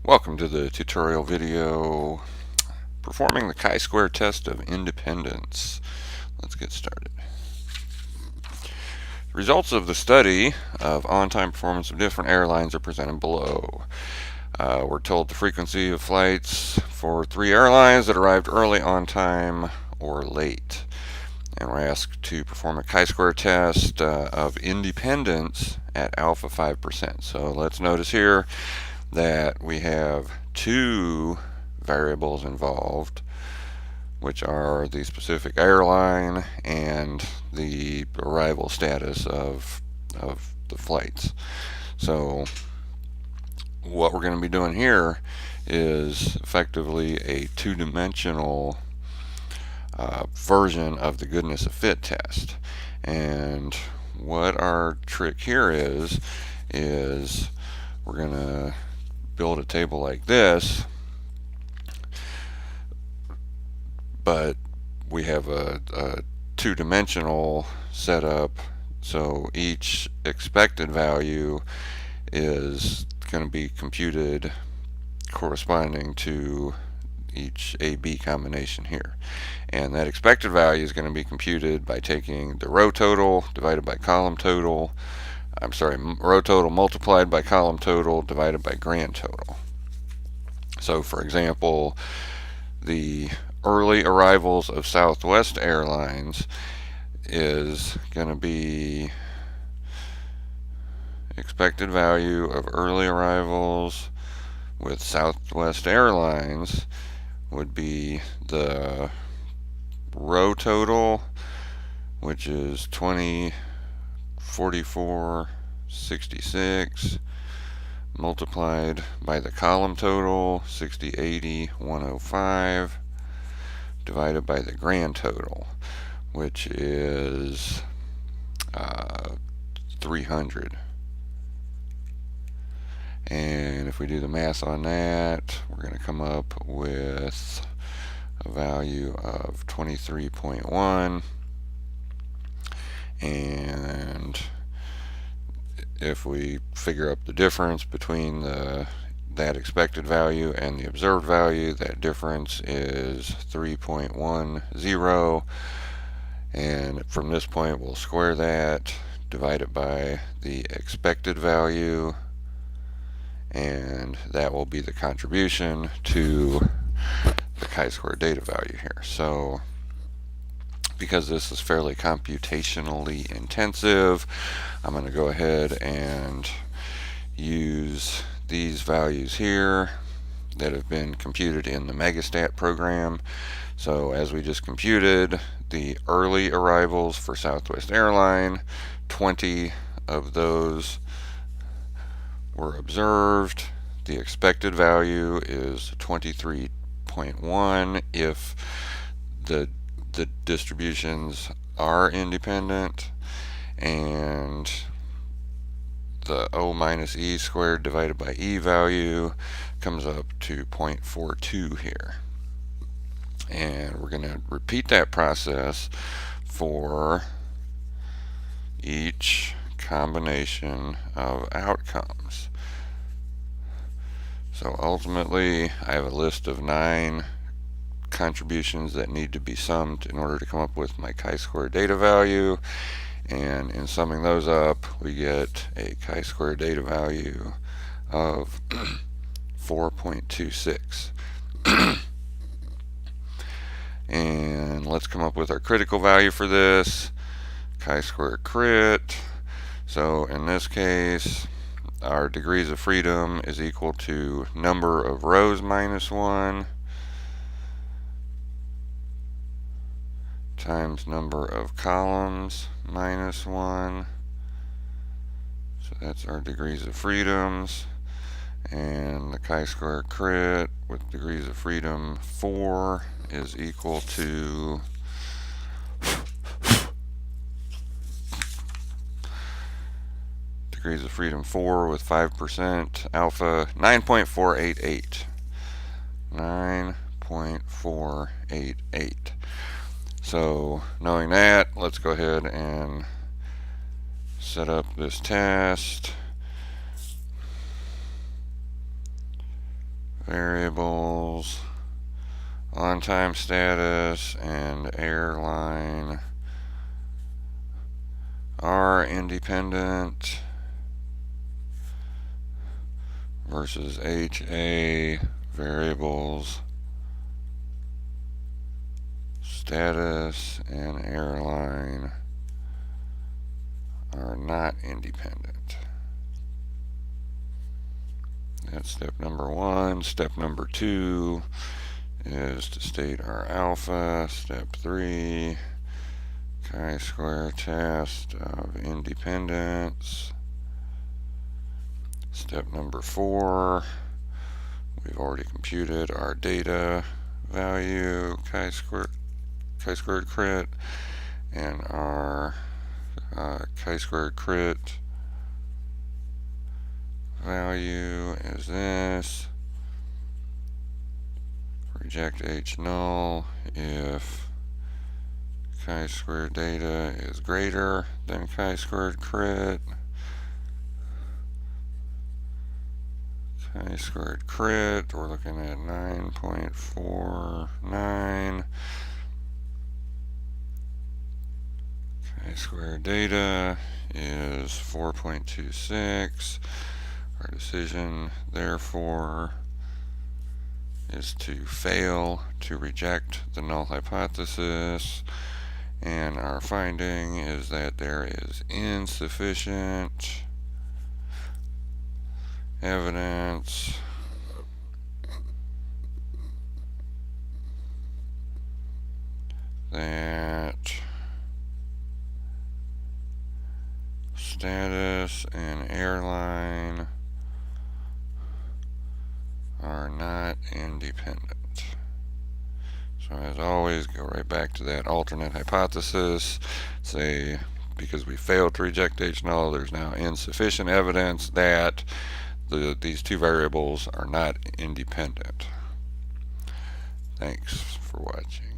Welcome to the tutorial video performing the chi-square test of independence. Let's get started. The results of the study of on-time performance of different airlines are presented below. We're told the frequency of flights for 3 airlines that arrived early, on time, or late. And we're asked to perform a chi-square test of independence at alpha 5%. So let's notice here that we have 2 variables involved, which are the specific airline and the arrival status of the flights. So what we're going to be doing here is effectively a 2-dimensional version of the goodness of fit test. And what our trick here is we're going to build a table like this, but we have a 2-dimensional setup, so each expected value is going to be computed corresponding to each A-B combination here. And that expected value is going to be computed by taking the row total divided by column total, row total multiplied by column total divided by grand total. So for example, the early arrivals of Southwest Airlines is going to be expected value of early arrivals with Southwest Airlines would be the row total, which is 204466 multiplied by the column total 6080105 divided by the grand total, which is 300. And if we do the math on that, we're going to come up with a value of 23.1. And if we figure up the difference between that expected value and the observed value, that difference is 3.10. And from this point, we'll square that, divide it by the expected value, and that will be the contribution to the chi-square data value here. So because this is fairly computationally intensive, I'm going to go ahead and use these values here that have been computed in the Megastat program. So as we just computed, the early arrivals for Southwest Airline, 20 of those were observed. The expected value is 23.1 if the distributions are independent, and the O minus E squared divided by E value comes up to 0.42 here. And we're going to repeat that process for each combination of outcomes. So ultimately, I have a list of 9 contributions that need to be summed in order to come up with my chi-square data value, and in summing those up we get a chi-square data value of 4.26. And let's come up with our critical value for this, chi-square crit. So in this case, our degrees of freedom is equal to number of rows minus 1 times number of columns minus 1. So that's our degrees of freedoms. And the chi-square crit with degrees of freedom 4 is equal to degrees of freedom 4 with 5% alpha 9.488. 9.488. So knowing that, let's go ahead and set up this test. variables on-time status and airline are independent versus HA variables status and airline are not independent. That's step number 1. Step number 2 is to state our alpha. Step 3, chi-square test of independence. Step number 4, we've already computed our data value, chi-squared crit, and our chi-squared crit value is this. Reject H null if chi-squared data is greater than chi-squared crit. Chi-squared crit, we're looking at 9.49. Chi-squared data is 4.26. Our decision, therefore, is to fail to reject the null hypothesis, and our finding is that there is insufficient evidence that status and airline are not independent. So as always, go right back to that alternate hypothesis. Say, because we failed to reject H null, there's now insufficient evidence that these two variables are not independent. Thanks for watching.